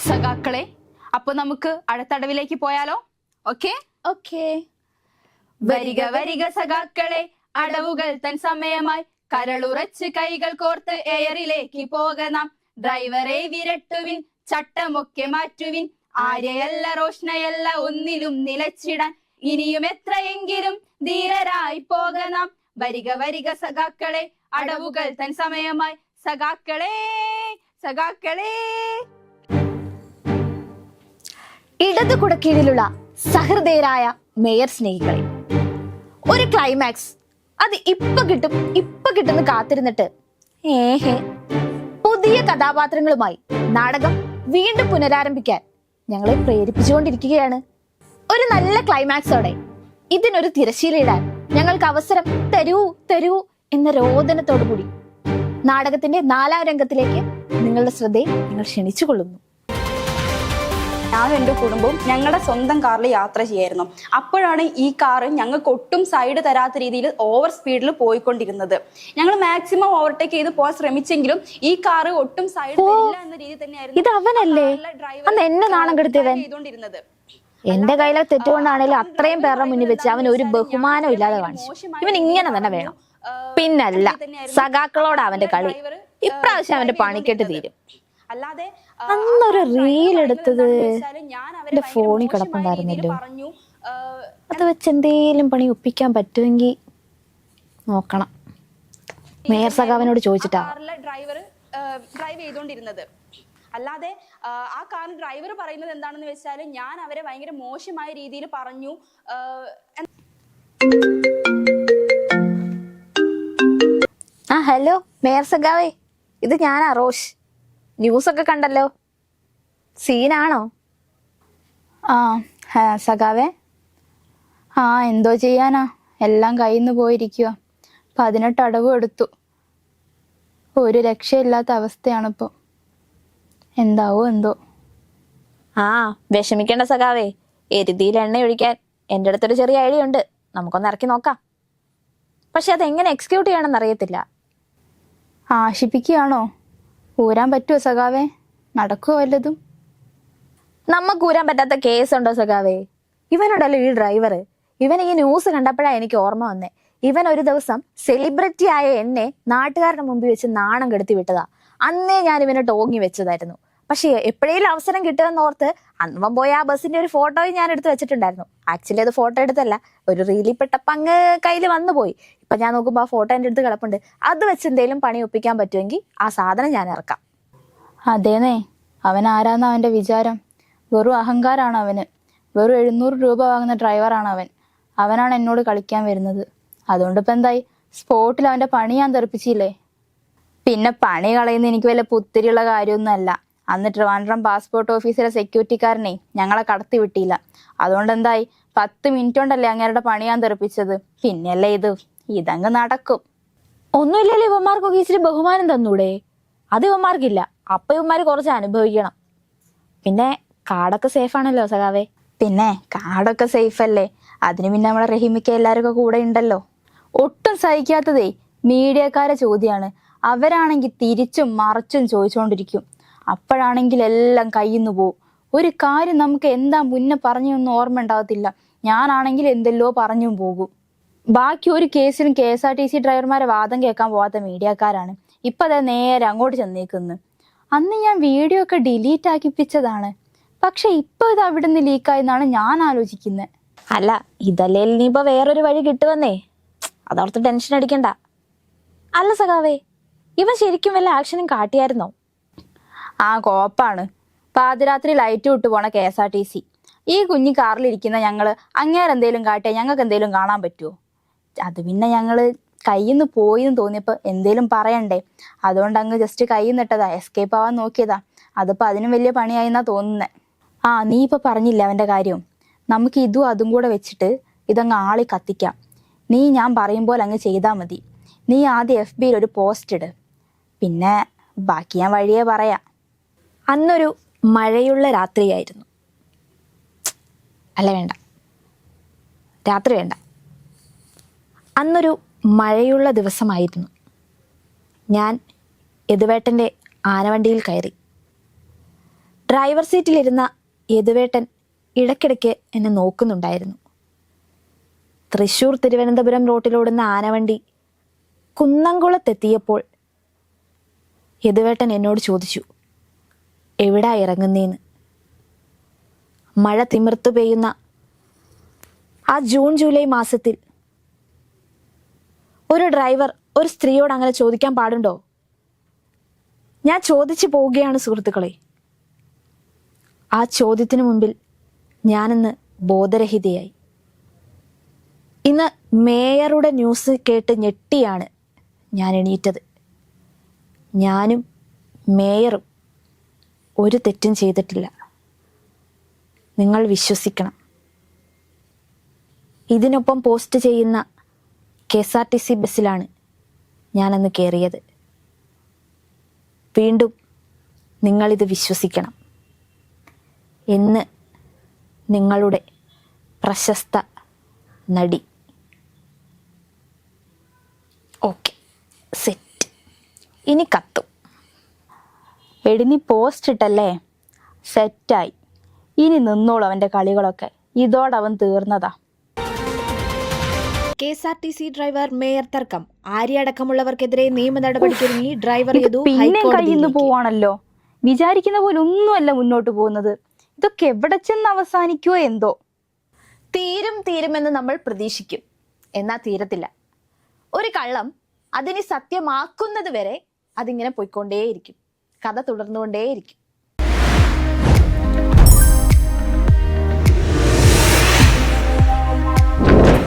സഖാക്കളെ, അപ്പൊ നമുക്ക് അടുത്തടവിലേക്ക് പോയാലോ? Okay okay. വരിക വരിക സഖാക്കളെ, അടവുകൾ തൻ സമയമായി, കരളുറച്ച് കൈകൾ കോർത്ത് എയറിലേക്ക് പോകണം. ഡ്രൈവറെ വിരട്ടുവിൻ, ചട്ടമൊക്കെ മാറ്റുവിൻ, ആര്യയല്ല റോഷ്നയല്ല ഒന്നിലും നിലച്ചിടാൻ, ഇനിയും എത്രയെങ്കിലും ധീരരായി പോകണം. വരിക വരിക സഖാക്കളെ, അടവുകൾ തൻ സമയമായി, സഖാക്കളെ സഖാക്കളെ. ഇടതു കുടക്കീഴിലുള്ള സഹൃദയരായ മേയർ സ്നേഹികളെ, ഒരു ക്ലൈമാക്സ് അത് ഇപ്പൊ കിട്ടുന്ന കാത്തിരുന്നിട്ട് പുതിയ കഥാപാത്രങ്ങളുമായി നാടകം വീണ്ടും പുനരാരംഭിക്കാൻ ഞങ്ങളെ പ്രേരിപ്പിച്ചുകൊണ്ടിരിക്കുകയാണ്. ഒരു നല്ല ക്ലൈമാക്സോടെ ഇതിനൊരു തിരശ്ശീലയിടാൻ ഞങ്ങൾക്ക് അവസരം തരൂ എന്ന രോദനത്തോടു കൂടി നാടകത്തിന്റെ 4ാം രംഗത്തിലേക്ക് നിങ്ങളുടെ ശ്രദ്ധയെ ഞങ്ങൾ ക്ഷണിച്ചുകൊള്ളുന്നു. ഞാനും എൻ്റെ കുടുംബവും ഞങ്ങളുടെ സ്വന്തം കാറിൽ യാത്ര ചെയ്യായിരുന്നു. അപ്പോഴാണ് ഈ കാറ് ഞങ്ങൾക്ക് ഒട്ടും സൈഡ് തരാത്ത രീതിയിൽ ഓവർ സ്പീഡിൽ പോയിക്കൊണ്ടിരുന്നത്. ഞങ്ങൾ മാക്സിമം ഓവർടേക്ക് ചെയ്ത് പോകാൻ ശ്രമിച്ചെങ്കിലും ഈ കാറ് ഒട്ടും സൈഡ് തരില്ല എന്ന രീതി തന്നെയായിരുന്നു. ഇത് അവനല്ലേ അന്ന് എന്നെ നാണം കെടുത്തിയവൻ? എന്റെ കയ്യിലെ തെറ്റുകൊണ്ടാണേലും അത്രയും പേരുടെ മുന്നിൽ വെച്ച് അവൻ ഒരു ബഹുമാനം ഇല്ലാതെ കാണിച്ചു. ഇവൻ ഇങ്ങനെ തന്നെ വേണം. പിന്നല്ല, സഖാക്കളോട് അവന്റെ കളി. ഇപ്രാവശ്യം അവന്റെ പണിക്കെട്ട് തീരും. അല്ലാതെ അന്നൊരു റീൽ എടുത്തത് എന്റെ ഫോണിൽ കിടപ്പുണ്ടായിരുന്നല്ലോ. അത് വെച്ച് എന്തേലും പണി ഒപ്പിക്കാൻ പറ്റുമെങ്കിൽ നോക്കണം. മേയർ സഖാവിനോട് ചോദിച്ചിട്ടാ ഡ്രൈവ് ചെയ്തോണ്ടിരുന്നത്. അല്ലാതെ ആ കാറിന് ഡ്രൈവർ പറയുന്നത് എന്താണെന്ന് വെച്ചാൽ ഞാൻ അവരെ ഭയങ്കര മോശമായ രീതിയിൽ പറഞ്ഞു. ഹലോ മേയർ സഖാവേ, ഇത് ഞാനാ റോഷ്. ന്യൂസൊക്കെ കണ്ടല്ലോ, സീനാണോ? സഖാവേ, എന്തോ ചെയ്യാനാ, എല്ലാം കയ്യിൽ നിന്ന് പോയിരിക്കുക. 18 അടവും എടുത്തു. ഒരു രക്ഷയില്ലാത്ത അവസ്ഥയാണിപ്പോൾ. എന്താവോ എന്തോ. വിഷമിക്കേണ്ട സഖാവേ, എരുതിയിൽ എണ്ണ ഒഴിക്കാൻ എൻ്റെ അടുത്തൊരു ചെറിയ ഐഡിയ ഉണ്ട്. നമുക്കൊന്ന് ഇറക്കി നോക്കാം. പക്ഷെ അതെങ്ങനെ എക്സിക്യൂട്ട് ചെയ്യണമെന്ന് അറിയത്തില്ല. ആശിപ്പിക്കുകയാണോ? ഊരാൻ പറ്റുമോ സഖാവേ? നടക്കുമോ വല്ലതും? നമുക്ക് ഊരാൻ പറ്റാത്ത കേസുണ്ടോ സഖാവേ? ഇവനുണ്ടല്ലോ ഈ ഡ്രൈവർ. ഇവൻ ഈ ന്യൂസ് കണ്ടപ്പോഴാണ് എനിക്ക് ഓർമ്മ വന്നേ. ഇവൻ ഒരു ദിവസം സെലിബ്രിറ്റി ആയ എന്നെ നാട്ടുകാരുടെ മുമ്പിൽ വെച്ച് നാണം കെടുത്തി വിട്ടതാ. അന്നേ ഞാൻ ഇവനെ ടോങ്ങി വെച്ചതായിരുന്നു. പക്ഷേ എപ്പോഴേലും അവസരം കിട്ടുമെന്ന് ഓർത്ത് അന്നവൻ പോയ ആ ബസ്സിന്റെ ഒരു ഫോട്ടോയും ഞാൻ എടുത്ത് വെച്ചിട്ടുണ്ടായിരുന്നു. ആക്ച്വലി അത് ഫോട്ടോ എടുത്തല്ല, ഒരു റീലിൽ പെട്ടപ്പോൾ അങ്ങ് കയ്യിൽ വന്നു പോയി. ഇപ്പൊ ഞാൻ നോക്കുമ്പോൾ ആ ഫോട്ടോ എൻ്റെ അടുത്ത് കിടപ്പുണ്ട്. അത് വെച്ച് എന്തെങ്കിലും പണി ഒപ്പിക്കാൻ പറ്റുമെങ്കിൽ ആ സാധനം ഞാൻ ഇറക്കാം. അതേന്നേ, അവൻ ആരാന്ന അവന്റെ വിചാരം? വെറും അഹങ്കാരാണ് അവന്. വെറും 700 രൂപ വാങ്ങുന്ന ഡ്രൈവറാണ് അവൻ. അവനാണ് എന്നോട് കളിക്കാൻ വരുന്നത്. അതുകൊണ്ട് ഇപ്പം എന്തായി? സ്പോട്ടിൽ അവന്റെ പണി ഞാൻ തെറിപ്പിച്ചില്ലേ. പിന്നെ പണി കളയുന്ന എനിക്ക് വല്ല പുത്തിരിയുള്ള കാര്യമൊന്നുമല്ല. അന്ന് ട്രിവാൻഡ്രം പാസ്പോർട്ട് ഓഫീസിലെ സെക്യൂരിറ്റിക്കാരനെ ഞങ്ങളെ കടത്തി വിട്ടില്ല. അതുകൊണ്ട് എന്തായി? 10 മിനിറ്റ് കൊണ്ടല്ലേ അങ്ങേരുടെ പണി ഞാൻ തെറിപ്പിച്ചത്. പിന്നെയല്ലേ ഇതങ്ങ് നടക്കും. ഒന്നുമില്ലല്ലോ, ഇവന്മാർക്കൊക്കെ ഇച്ചിരി ബഹുമാനം തന്നൂടെ? അത് ഇവന്മാർക്കില്ല. അപ്പൊ ഇവന്മാർ കുറച്ച് അനുഭവിക്കണം. പിന്നെ കാർഡൊക്കെ സേഫ് ആണല്ലോ സഖാവേ? പിന്നെ കാർഡൊക്കെ സേഫ് അല്ലേ? അതിന് പിന്നെ നമ്മളെ റഹീമിക്ക എല്ലാവരും കൂടെ ഉണ്ടല്ലോ. ഒട്ടും സഹിക്കാത്തതേ മീഡിയക്കാരെ ചോദ്യമാണ്. അവരാണെങ്കിൽ തിരിച്ചും മറിച്ചും ചോദിച്ചുകൊണ്ടിരിക്കും. അപ്പോഴാണെങ്കിൽ എല്ലാം കയ്യിൽ നിന്ന് പോവും. ഒരു കാര്യം നമുക്ക് എന്താ മുന്നേ പറഞ്ഞൊന്നും ഓർമ്മ ഉണ്ടാകത്തില്ല. ഞാനാണെങ്കിൽ എന്തെല്ലോ പറഞ്ഞും പോകും. ബാക്കി ഒരു കേസിലും KSRTC ഡ്രൈവർമാരെ വാദം കേൾക്കാൻ പോവാത്ത മീഡിയക്കാരാണ് ഇപ്പൊ അതെ നേരെ അങ്ങോട്ട് ചെന്നേക്കുന്നത്. അന്ന് ഞാൻ വീഡിയോ ഒക്കെ ഡിലീറ്റ് ആക്കിപ്പിച്ചതാണ്. പക്ഷെ ഇപ്പൊ ഇത് അവിടെ നിന്ന് ലീക്കായെന്നാണ് ഞാൻ ആലോചിക്കുന്നത്. അല്ല, ഇതല്ലേ ഇനിയിപ്പോ വേറൊരു വഴി കിട്ടുവന്നേ. അതോർത്ത് ടെൻഷൻ അടിക്കണ്ട. അല്ല സഖാവേ, ഇവൻ ശരിക്കും വല്ല ആക്ഷനും കാട്ടിയായിരുന്നോ? കോപ്പാണ്. പാതിരാത്രി ലൈറ്റ് വിട്ടു പോണ KSRTC. ഈ കുഞ്ഞി കാറിലിരിക്കുന്ന ഞങ്ങള് അങ്ങേരെന്തേലും കാട്ടിയാൽ ഞങ്ങൾക്ക് എന്തേലും കാണാൻ പറ്റുമോ? അത് പിന്നെ ഞങ്ങള് കയ്യിൽ നിന്ന് പോയിന്ന് തോന്നിയപ്പോ എന്തേലും പറയണ്ടേ. അതുകൊണ്ട് അങ്ങ് ജസ്റ്റ് കയ്യിൽ നിട്ടതാ, എസ്കേപ്പ് ആവാൻ നോക്കിയതാ. അതിപ്പോ അതിനും വലിയ പണിയായിന്നാ തോന്നുന്നേ. നീ ഇപ്പൊ പറഞ്ഞില്ല അവന്റെ കാര്യം. നമുക്ക് ഇതും അതും കൂടെ വെച്ചിട്ട് ഇതങ്ങ് ആളി കത്തിക്കാം. നീ ഞാൻ പറയും പോലെ അങ്ങ് ചെയ്താൽ മതി. നീ ആദ്യം FBയിൽ ഒരു പോസ്റ്റ് ഇട്. പിന്നെ ബാക്കി ഞാൻ വഴിയേ പറയാം. അന്നൊരു മഴയുള്ള രാത്രിയായിരുന്നു. അല്ല, വേണ്ട, രാത്രി വേണ്ട. അന്നൊരു മഴയുള്ള ദിവസമായിരുന്നു. ഞാൻ യദുവേട്ടൻ്റെ ആനവണ്ടിയിൽ കയറി. ഡ്രൈവർ സീറ്റിലിരുന്ന യദുവേട്ടൻ ഇടയ്ക്കിടയ്ക്ക് എന്നെ നോക്കുന്നുണ്ടായിരുന്നു. തൃശൂർ തിരുവനന്തപുരം റോട്ടിലോടുന്ന ആനവണ്ടി കുന്നംകുളത്തെത്തിയപ്പോൾ യദുവേട്ടൻ എന്നോട് ചോദിച്ചു, എവിടാ ഇറങ്ങുന്നേന്ന്. മഴ തിമിർത്തു പെയ്യുന്ന ആ ജൂൺ ജൂലൈ മാസത്തിൽ ഒരു ഡ്രൈവർ ഒരു സ്ത്രീയോട് അങ്ങനെ ചോദിക്കാൻ പാടുണ്ടോ? ഞാൻ ചോദിച്ചു പോവുകയാണ് സുഹൃത്തുക്കളെ. ആ ചോദ്യത്തിനു മുമ്പിൽ ഞാനിന്ന് ബോധരഹിതയായി. ഇന്ന് മേയറുടെ ന്യൂസ് കേട്ട് ഞെട്ടിയാണ് ഞാൻ എണീറ്റത്. ഞാനും മേയറും ഒരു തെറ്റും ചെയ്തിട്ടില്ല. നിങ്ങൾ വിശ്വസിക്കണം. ഇതിനൊപ്പം പോസ്റ്റ് ചെയ്യുന്ന KSRTC ബസ്സിലാണ് ഞാനന്ന് കയറിയത്. വീണ്ടും നിങ്ങളിത് വിശ്വസിക്കണം എന്ന് നിങ്ങളുടെ പ്രശസ്ത നടി. Okay, set. ഇനി കത്തും. എടി നീ പോസ്റ്റ് ഇട്ടല്ലേ, സെറ്റായി. ഇനി നിന്നോളൂ അവൻ്റെ കളികളൊക്കെ. ഇതോടവൻ തീർന്നതാ. KSRTC ഡ്രൈവർ മേയർ തർക്കം. ആര്യടക്കമുള്ളവർക്കെതിരെ നിയമ നടപടിക്കൊരുങ്ങി ഡ്രൈവർ ഇത് പിന്നെ കയ്യിൽ നിന്ന് പോവാണല്ലോ. വിചാരിക്കുന്ന പോലെ ഒന്നുമല്ല മുന്നോട്ട് പോകുന്നത്. ഇതൊക്കെ എവിടെ ചെന്ന് അവസാനിക്കുവോ എന്തോ. തീരുമെന്ന് നമ്മൾ പ്രതീക്ഷിക്കും, എന്നാ തീരത്തില്ല. ഒരു കള്ളം അതിനെ സത്യമാക്കുന്നത് വരെ അതിങ്ങനെ പോയിക്കൊണ്ടേയിരിക്കും. കഥ തുടർന്നുകൊണ്ടേയിരിക്കും.